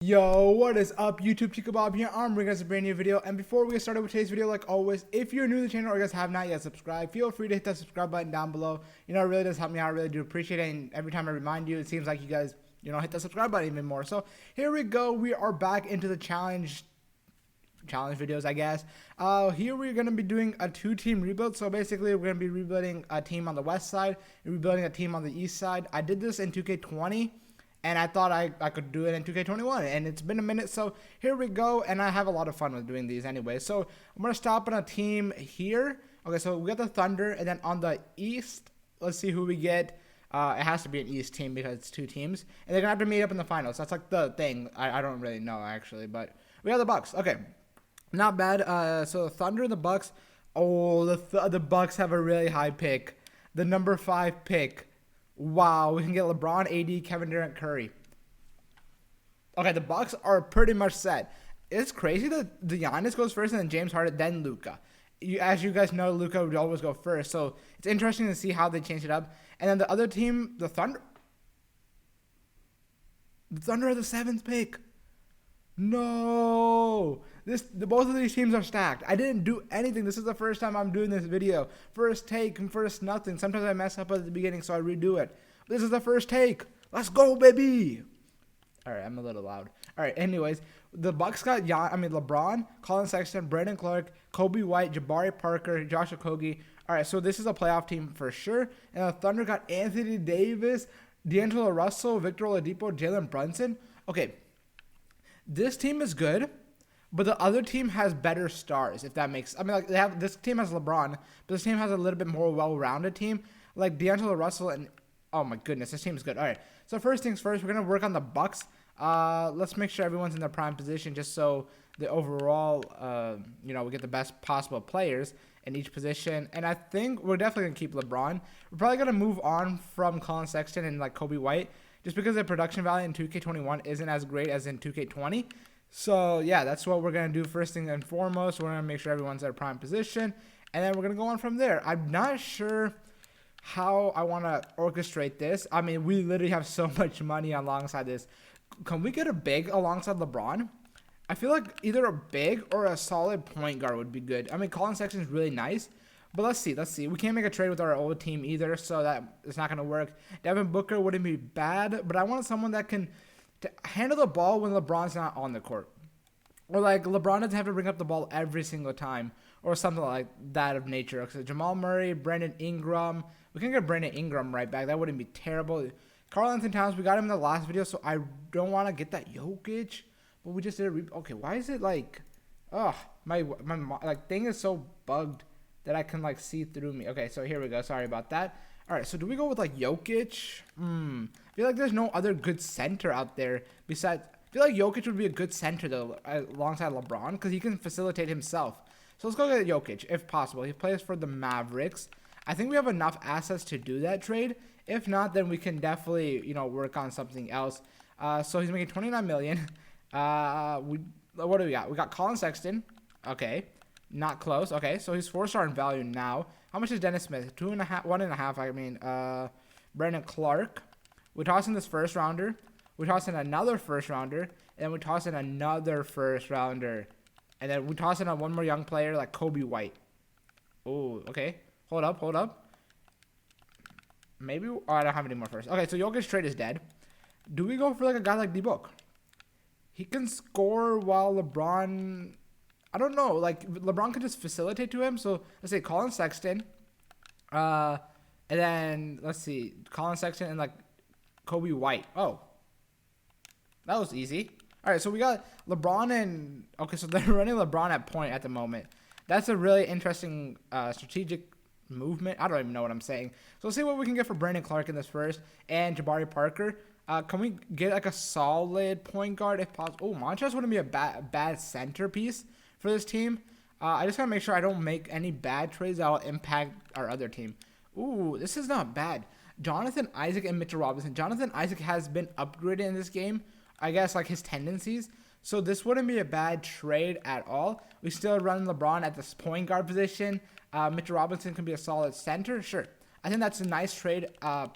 Yo, what is up YouTube? Chico Bob here. I'm bringing us a brand new video, and before we get started with today's video, like always, if you're new to the channel or you guys have not yet subscribed, feel free to hit that subscribe button down below. It really does help me out. I really do appreciate it, and every time I remind you, it seems like you guys hit the subscribe button even more. So here we go. We are back into the challenge videos, I guess. Here we're going to be doing a two-team rebuild. So basically we're going to be rebuilding a team on the west side and rebuilding a team on the east side. I did this in 2K20 and I thought I could do it in 2K21, and it's been a minute, so here we go, and I have a lot of fun with doing these anyway. So I'm going to stop on a team here. Okay, so we got the Thunder, and then on the east, let's see who we get. It has to be an east team because it's two teams, and they're going to have to meet up in the finals. That's like the thing. I don't really know, actually, but we have the Bucks. Okay, not bad. So the Thunder and the Bucks. Oh, the Bucks have a really high pick. The number 5 pick. Wow, we can get LeBron, AD, Kevin Durant, Curry. Okay, the Bucks are pretty much set. It's crazy that Giannis goes first and then James Harden, then Luka. As you guys know, Luka would always go first. So it's interesting to see how they change it up. And then the other team, the Thunder. The Thunder are the 7th pick. No, both of these teams are stacked. I didn't do anything. This is the first time I'm doing this video. First take and first nothing. Sometimes I mess up at the beginning, so I redo it. This is the first take. Let's go, baby. All right, I'm a little loud. All right, anyways, the Bucks got LeBron, Colin Sexton, Brandon Clark, Kobe White, Jabari Parker, Josh Okogie. All right, so this is a playoff team for sure. And the Thunder got Anthony Davis, D'Angelo Russell, Victor Oladipo, Jalen Brunson. Okay. This team is good, but the other team has better stars, if that makes... this team has LeBron, but this team has a little bit more well-rounded team, like D'Angelo Russell and... Oh, my goodness, this team is good. All right, so first things first, we're going to work on the Bucks. Let's make sure everyone's in their prime position just so the overall, we get the best possible players in each position. And I think we're definitely going to keep LeBron. We're probably going to move on from Colin Sexton and, Kobe White, just because the production value in 2K21 isn't as great as in 2K20. So, yeah, that's what we're going to do first thing and foremost. We're going to make sure everyone's at a prime position, and then we're going to go on from there. I'm not sure how I want to orchestrate this. I mean, we literally have so much money alongside this. Can we get a big alongside LeBron? I feel like either a big or a solid point guard would be good. I mean, Colin Sexton is really nice. But let's see. We can't make a trade with our old team either, so that it's not going to work. Devin Booker wouldn't be bad, but I want someone that can handle the ball when LeBron's not on the court. Or, LeBron doesn't have to bring up the ball every single time, or something like that of nature. So Jamal Murray, Brandon Ingram. We can get Brandon Ingram right back. That wouldn't be terrible. Karl-Anthony Towns, we got him in the last video, so I don't want to get that Jokic. But we just did a okay, why is it my thing is so bugged that I can see through me. Okay, so here we go. Sorry about that. All right, so do we go with Jokic? I feel like there's no other good center out there besides. I feel like Jokic would be a good center though, alongside LeBron, because he can facilitate himself. So let's go get Jokic if possible. He plays for the Mavericks. I think we have enough assets to do that trade. If not, then we can definitely work on something else. So he's making $29 million. What do we got? We got Colin Sexton. Okay. Not close. Okay, so he's 4-star in value now. How much is Dennis Smith? 2.5, 1.5. I mean, Brandon Clark. We toss in this first rounder. We toss in another first rounder, and then we toss in another first rounder, and then we toss in one more young player like Kobe White. Oh, okay. Hold up. Maybe. Oh, I don't have any more first. Okay, so Jokic trade is dead. Do we go for a guy like D-Book? He can score while LeBron. I don't know. LeBron could just facilitate to him. So let's say Colin Sexton, and then let's see Colin Sexton and Kobe White. Oh, that was easy. All right, so we got LeBron and okay, so they're running LeBron at point at the moment. That's a really interesting strategic movement. I don't even know what I'm saying. So let's see what we can get for Brandon Clark in this first and Jabari Parker. Can we get a solid point guard if possible? Oh, Montrezl wouldn't be a bad centerpiece for this team. I just gotta make sure I don't make any bad trades that will impact our other team. Ooh, this is not bad. Jonathan Isaac and Mitchell Robinson. Jonathan Isaac has been upgraded in this game. I guess his tendencies. So this wouldn't be a bad trade at all. We still run LeBron at this point guard position. Mitchell Robinson can be a solid center. Sure. I think that's a nice trade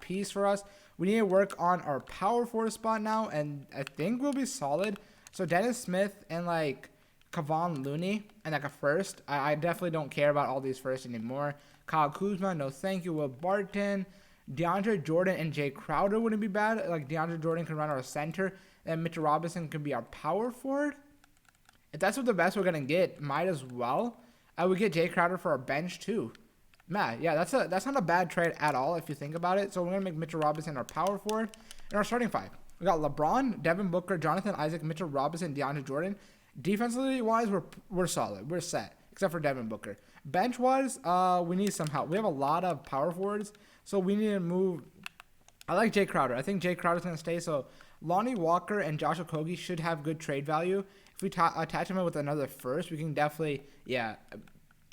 piece for us. We need to work on our power forward spot now, and I think we'll be solid. So Dennis Smith and like Kevon Looney and like a first. I definitely don't care about all these firsts anymore. Kyle Kuzma, no thank you. Will Barton, DeAndre Jordan, and Jay Crowder wouldn't be bad. Like DeAndre Jordan can run our center, and Mitchell Robinson can be our power forward. If that's what the best we're gonna get, might as well. I would get Jay Crowder for our bench too. Man, yeah, that's not a bad trade at all if you think about it. So we're gonna make Mitchell Robinson our power forward and our starting five. We got LeBron, Devin Booker, Jonathan Isaac, Mitchell Robinson, DeAndre Jordan. Defensively wise, we're solid. We're set, except for Devin Booker. Bench wise, we need some help. We have a lot of power forwards, so we need to move. I like Jay Crowder. I think Jay Crowder's gonna stay. So Lonnie Walker and Josh Okogie should have good trade value. If we attach him with another first, we can definitely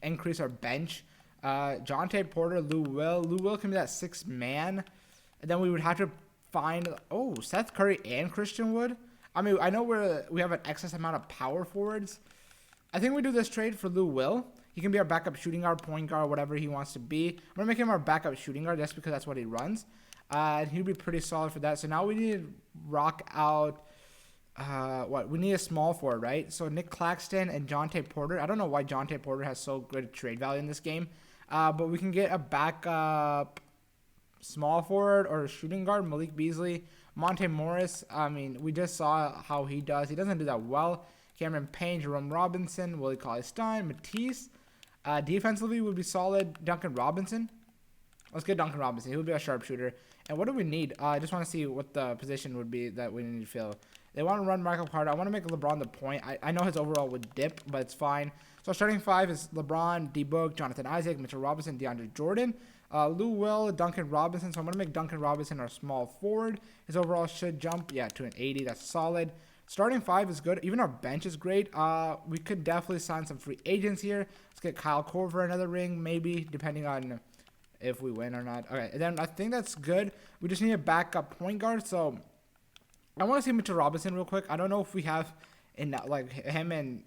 increase our bench. Jonte Porter, Lou Will. Lou Will can be that 6th man. And then we would have to find Seth Curry and Christian Wood. I mean, I know we have an excess amount of power forwards. I think we do this trade for Lou Will. He can be our backup shooting guard, point guard, whatever he wants to be. I'm gonna make him our backup shooting guard just because that's what he runs. And he'd be pretty solid for that. So now we need to rock out. We need a small forward, right? So Nick Claxton and Jonte Porter. I don't know why Jonte Porter has so good trade value in this game. But we can get a backup small forward or shooting guard, Malik Beasley. Monte Morris, I mean, we just saw how he does. He doesn't do that well. Cameron Payne, Jerome Robinson, Willie Cauley-Stein, Matisse. Defensively would be solid. Duncan Robinson. Let's get Duncan Robinson. He would be a sharpshooter. And what do we need? I just want to see what the position would be that we need to fill. They want to run Michael Carter. I want to make LeBron the point. I know his overall would dip, but it's fine. So starting five is LeBron, D-Book, Jonathan Isaac, Mitchell Robinson, DeAndre Jordan, Lou Will, Duncan Robinson. So I'm going to make Duncan Robinson our small forward. His overall should jump, to an 80. That's solid. Starting five is good. Even our bench is great. We could definitely sign some free agents here. Let's get Kyle Korver another ring, maybe, depending on if we win or not. Okay, and then I think that's good. We just need a backup point guard. So I want to see Mitchell Robinson real quick. I don't know if we have him and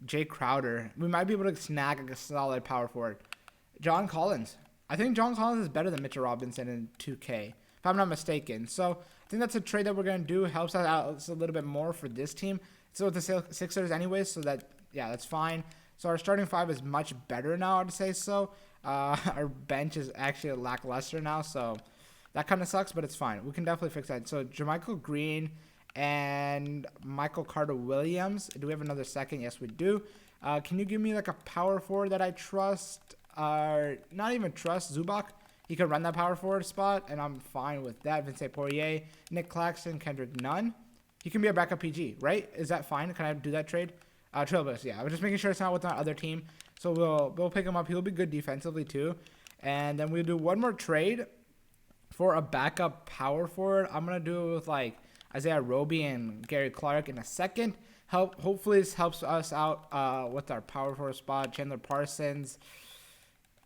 Jay Crowder. We might be able to snag a solid power forward. John Collins. I think John Collins is better than Mitchell Robinson in 2K, if I'm not mistaken. So I think that's a trade that we're going to do. Helps us out a little bit more for this team. So with the Sixers anyways, so that's fine. So our starting five is much better now, I'd say so. Our bench is actually lackluster now, so that kind of sucks, but it's fine. We can definitely fix that. So JaMychal Green and Michael Carter-Williams. Do we have another second? Yes, we do. Can you give me like a power forward that I trust? Not even trust. Zubac. He could run that power forward spot, and I'm fine with that. Vincent Poirier, Nick Claxton, Kendrick Nunn. He can be a backup PG, right? Is that fine? Can I do that trade? Trailblazers, yeah. I'm just making sure it's not with my other team. So we'll pick him up. He'll be good defensively too. And then we'll do one more trade for a backup power forward. I'm going to do it with like Isaiah Roby and Gary Clark in a second. Hopefully this helps us out with our power forward spot. Chandler Parsons.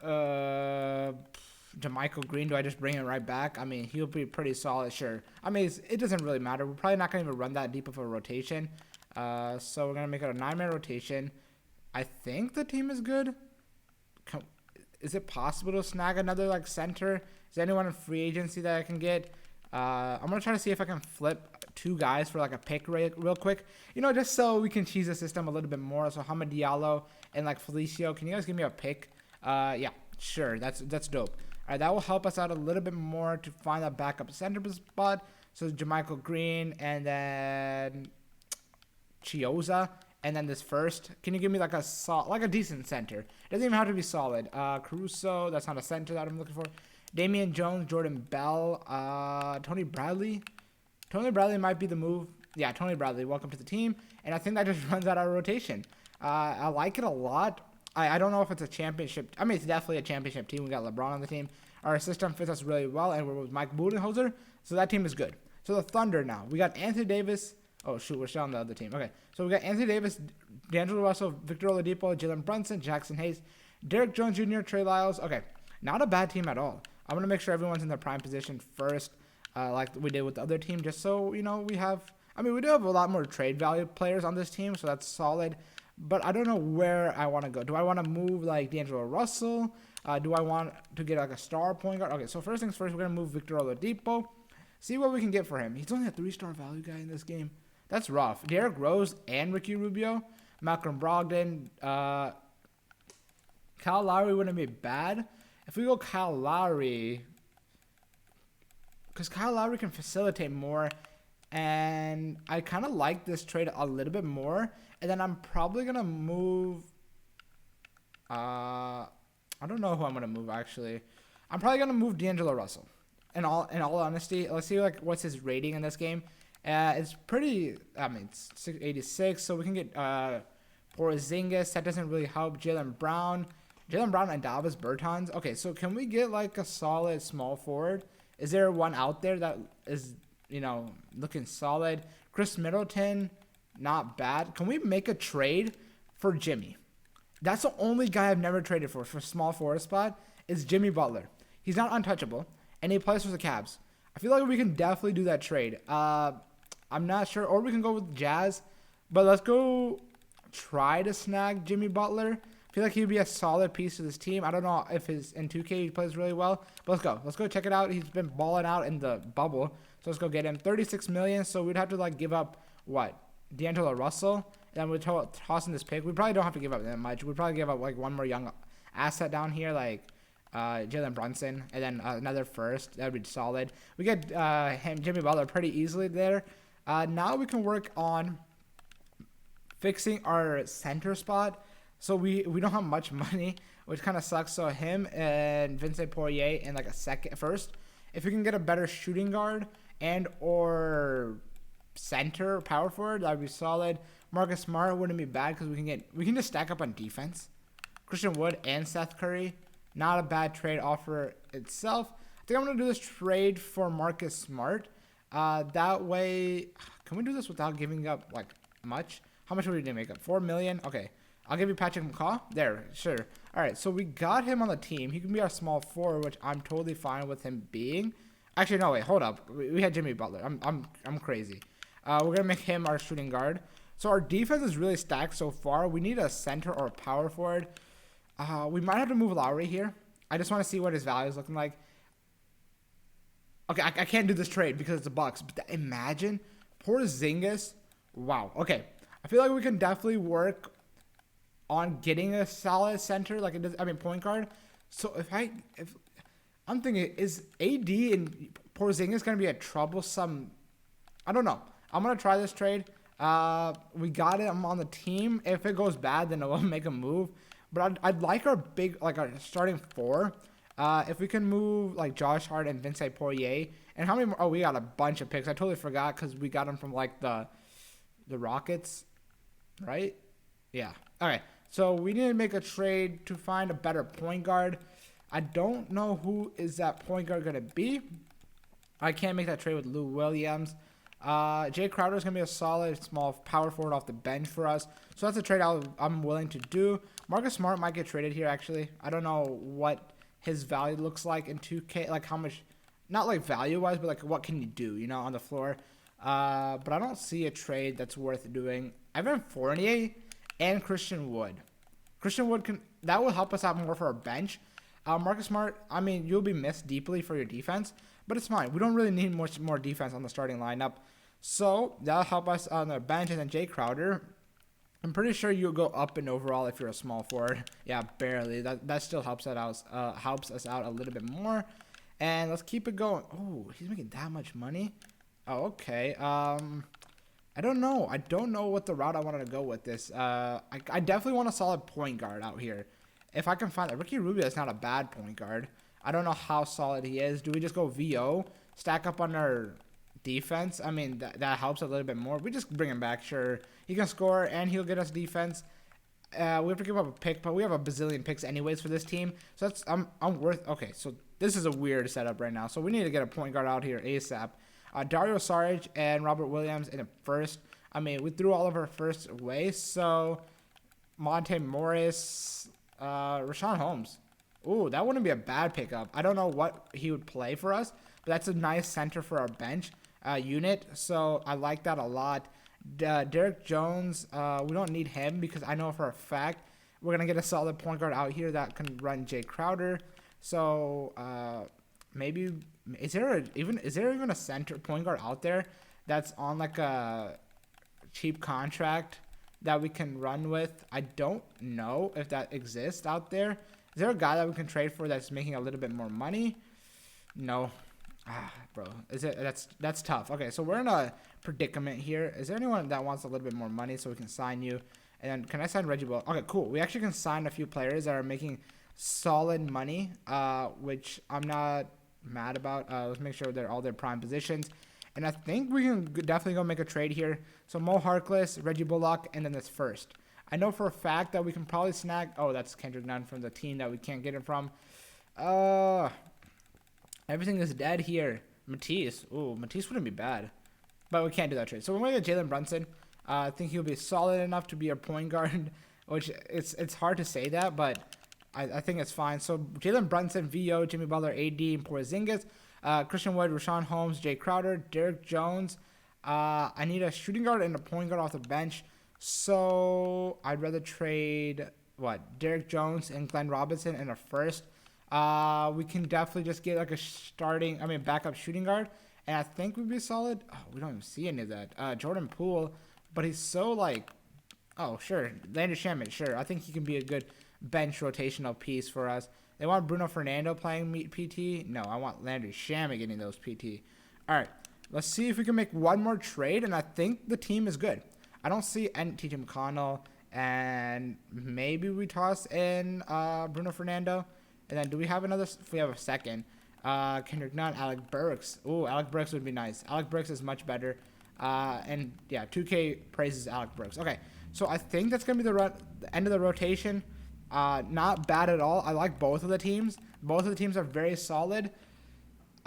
JaMychal Green, do I just bring him right back? I mean, he'll be pretty solid, sure. I mean, it doesn't really matter. We're probably not going to even run that deep of a rotation. So we're going to make it a 9-man rotation. I think the team is good. Is it possible to snag another like center? Is there anyone in free agency that I can get? I'm going to try to see if I can flip 2 guys for like a pick real quick. Just so we can cheese the system a little bit more. So Hamad Diallo and like Felicio. Can you guys give me a pick? Yeah, sure. That's dope. All right, that will help us out a little bit more to find that backup center spot. So JaMychal Green and then Chioza, and then this first. Can you give me like a decent center? It doesn't even have to be solid. Caruso, that's not a center that I'm looking for. Damian Jones, Jordan Bell, Tony Bradley. Tony Bradley might be the move. Yeah, Tony Bradley, welcome to the team. And I think that just runs out our rotation. I like it a lot. I don't know if it's a championship. I mean, it's definitely a championship team. We got LeBron on the team. Our system fits us really well, and we're with Mike Budenholzer, so that team is good. So the Thunder now. We got Anthony Davis. Oh, shoot, we're still on the other team. Okay, so we got Anthony Davis, D'Angelo Russell, Victor Oladipo, Jalen Brunson, Jackson Hayes, Derek Jones Jr., Trey Lyles. Okay, not a bad team at all. I'm going to make sure everyone's in their prime position first, like we did with the other team, just so, we have... I mean, we do have a lot more trade value players on this team, so that's solid. But I don't know where I want to go. Do I want to move, like, D'Angelo Russell? Do I want to get, like, a star point guard? Okay, so first things first, we're going to move Victor Oladipo. See what we can get for him. He's only a 3-star value guy in this game. That's rough. Derrick Rose and Ricky Rubio, Malcolm Brogdon, Kyle Lowry wouldn't be bad. If we go Kyle Lowry, because Kyle Lowry can facilitate more, and I kind of like this trade a little bit more. And then I'm probably going to move, I don't know who I'm going to move, actually. I'm probably going to move D'Angelo Russell. In all honesty, let's see what's his rating in this game. It's pretty, I mean, it's 686, so we can get Porzingis. That doesn't really help. Jaylen Brown and Davis Bertans. Okay, so can we get like a solid small forward? Is there one out there that is, looking solid? Chris Middleton, not bad. Can we make a trade for Jimmy? That's the only guy I've never traded for small forward spot is Jimmy Butler. He's not untouchable, and he plays for the Cavs. I feel like we can definitely do that trade. I'm not sure, or we can go with Jazz, but let's go try to snag Jimmy Butler. I feel like he'd be a solid piece to this team. I don't know if in 2K he plays really well, but let's go. Let's go check it out. He's been balling out in the bubble, so let's go get him. 36 million, so we'd have to like give up what? D'Angelo Russell, and then we're tossing this pick. We probably don't have to give up that much. We'd probably give up like one more young asset down here, like Jalen Brunson, and then another first. That would be solid. We get Jimmy Butler pretty easily there. Now we can work on fixing our center spot. So we don't have much money, which kind of sucks. So him and Vincent Poirier in like a first. If we can get a better shooting guard and or center power forward, that'd be solid. Marcus Smart wouldn't be bad because we can just stack up on defense. Christian Wood and Seth Curry, not a bad trade offer itself. I think I'm gonna do this trade for Marcus Smart. That way, can we do this without giving up like much? How much would we need to make up? 4 million. Okay, I'll give you Patrick McCaw. There, sure. All right, so we got him on the team. He can be our small forward, which I'm totally fine with him being. Actually, no, wait, hold up. We had Jimmy Butler. I'm crazy. We're gonna make him our shooting guard. So our defense is really stacked so far. We need a center or a power forward. We might have to move Lowry here. I just want to see what his value is looking like. Okay, I can't do this trade because it's the Bucks. But imagine Porzingis. Wow. Okay, I feel like we can definitely work on getting a solid center, like point guard. So if I'm thinking, is AD and Porzingis gonna be a troublesome? I don't know. I'm gonna try this trade. We got him on the team. If it goes bad, then we'll make a move. But I'd like our starting four. If we can move like Josh Hart and Vincent Poirier, and how many more? Oh, we got a bunch of picks. I totally forgot because we got them from like the Rockets, right? Yeah. All right. So we need to make a trade to find a better point guard. I don't know who is that point guard gonna be. I can't make that trade with Lou Williams. Jay Crowder is going to be a solid small power forward off the bench for us. So that's a trade I'm willing to do. Marcus Smart might get traded here, actually. I don't know what his value looks like in 2K. Like how much, not like value-wise, but like what can you do, on the floor. But I don't see a trade that's worth doing. Evan Fournier and Christian Wood. Christian Wood, that will help us out more for our bench. Marcus Smart, I mean, you'll be missed deeply for your defense. But it's fine. We don't really need much more defense on the starting lineup. So that'll help us on the bench. And then Jay Crowder, I'm pretty sure you'll go up in overall if you're a small forward. Yeah, barely. That still helps us out a little bit more. And let's keep it going. Oh, he's making that much money? Oh, okay. I don't know. I don't know what the route I wanted to go with this. I definitely want a solid point guard out here. If I can find that. Ricky Rubio is not a bad point guard. I don't know how solid he is. Do we just go VO, stack up on our defense? I mean, that helps a little bit more. We just bring him back, sure. He can score, and he'll get us defense. We have to give up a pick, but we have a bazillion picks anyways for this team. So that's I'm worth. Okay, so this is a weird setup right now. So we need to get a point guard out here ASAP. Dario Saric and Robert Williams in a first. I mean, we threw all of our first away. So Monte Morris, Rashawn Holmes. Ooh, that wouldn't be a bad pickup. I don't know what he would play for us, but that's a nice center for our bench unit. So I like that a lot. Derek Jones, we don't need him because I know for a fact we're going to get a solid point guard out here that can run Jay Crowder. So maybe Is there even a center point guard out there that's on like a cheap contract that we can run with? I don't know if that exists out there. Is there a guy that we can trade for that's making a little bit more money? No. Bro, that's tough. Okay, so we're in a predicament here. Is there anyone that wants a little bit more money so we can sign you? And then can I sign Reggie Bullock? Okay, cool. We actually can sign a few players that are making solid money, which I'm not mad about. Let's make sure they're all their prime positions. And I think we can definitely go make a trade here. So Mo Harkless, Reggie Bullock, and then this first. I know for a fact that we can probably snag. Oh, that's Kendrick Nunn from the team that we can't get it from. Everything is dead here. Matisse. Ooh, Matisse wouldn't be bad. But we can't do that trade. So we're going to get Jalen Brunson. I think he'll be solid enough to be our point guard, which it's hard to say that, but I think it's fine. So Jalen Brunson, VO, Jimmy Butler, AD, and Porzingis, Christian Wood, Rashawn Holmes, Jay Crowder, Derek Jones. I need a shooting guard and a point guard off the bench. So I'd rather trade, Derek Jones and Glenn Robinson in a first. We can definitely just get like a backup shooting guard. And I think we'd be solid. Oh, we don't even see any of that. Jordan Poole, but he's so like, oh, sure. Landry Shamet, sure. I think he can be a good bench rotational piece for us. They want Bruno Fernando playing PT. No, I want Landry Shamet getting those PT. All right, let's see if we can make one more trade, and I think the team is good. I don't see TJ McConnell, and maybe we toss in Bruno Fernando. And then do we have another? If we have a second. Kendrick Nunn, Alec Burks. Ooh, Alec Burks would be nice. Alec Burks is much better. And yeah, 2K praises Alec Burks. Okay, so I think that's going to be the end of the rotation. Not bad at all. I like both of the teams. Both of the teams are very solid.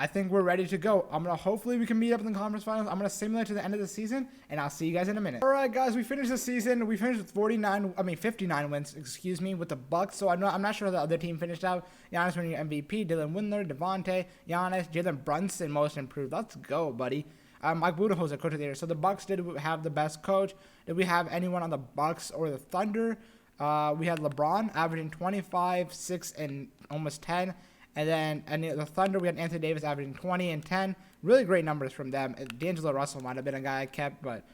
I think we're ready to go. Hopefully we can meet up in the conference finals. I'm going to simulate to the end of the season, and I'll see you guys in a minute. All right, guys, we finished the season. We finished with 59 wins, with the Bucks. So I'm not sure how the other team finished out. Giannis winning MVP, Dylan Windler, Devontae, Giannis, Jalen Brunson, most improved. Let's go, buddy. Mike Budenholzer, coach of the year. So the Bucks did have the best coach. Did we have anyone on the Bucks or the Thunder? We had LeBron averaging 25, 6, and almost 10. And then the Thunder, we had Anthony Davis averaging 20 and 10. Really great numbers from them. D'Angelo Russell might have been a guy I kept, but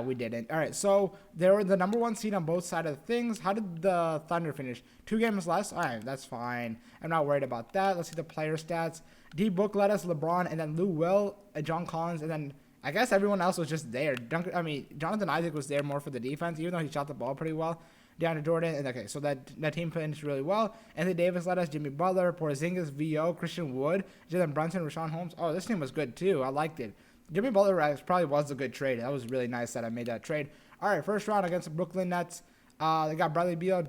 we didn't. All right, so they were the number one seed on both sides of things. How did the Thunder finish? 2 games less? All right, that's fine. I'm not worried about that. Let's see the player stats. D Book led us, LeBron, and then Lou Will, John Collins, and then I guess everyone else was just there. Jonathan Isaac was there more for the defense, even though he shot the ball pretty well. DeAndre Jordan, and okay, so that team finished really well. Anthony Davis led us, Jimmy Butler, Porzingis, VO, Christian Wood, Jalen Brunson, Rashawn Holmes. Oh, this team was good too. I liked it. Jimmy Butler probably was a good trade. That was really nice that I made that trade. All right, first round against the Brooklyn Nets. They got Bradley Beal,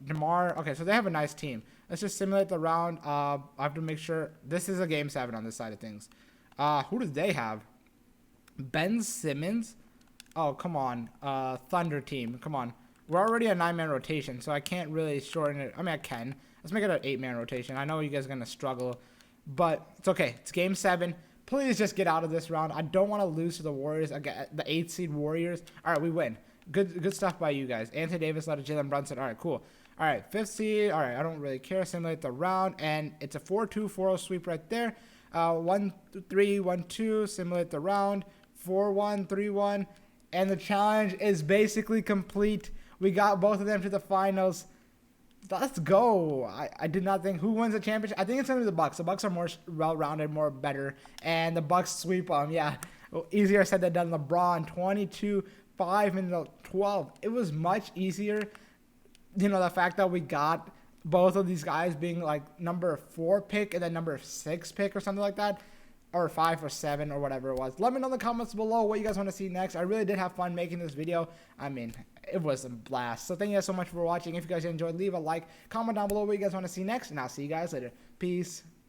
DeMar. Okay, so they have a nice team. Let's just simulate the round. I have to make sure. This is a Game 7 on this side of things. Who do they have? Ben Simmons? Oh, come on. Thunder team. Come on. We're already a 9-man rotation, so I can't really shorten it. I can. Let's make it an 8-man rotation. I know you guys are going to struggle, but it's okay. It's Game 7. Please just get out of this round. I don't want to lose to the Warriors, the 8th seed Warriors. All right, we win. Good stuff by you guys. Anthony Davis led to Jalen Brunson. All right, cool. All right, 5th seed. All right, I don't really care. Simulate the round, and it's a 4-2, 4-0 sweep right there. 1-3, 1-2. Simulate the round. 4-1, 3-1. And the challenge is basically complete. We got both of them to the finals. Let's go. I did not think who wins the championship. I think it's going to be the Bucks. The Bucks are more well-rounded, more better. And the Bucks sweep them. Yeah, easier said than done. LeBron, 22, 5, and 12. It was much easier. The fact that we got both of these guys being like number 4 pick and then number 6 pick or something like that. Or 5 or 7 or whatever it was. Let me know in the comments below what you guys want to see next. I really did have fun making this video. It was a blast. So thank you guys so much for watching. If you guys enjoyed, leave a like. Comment down below what you guys want to see next. And I'll see you guys later. Peace.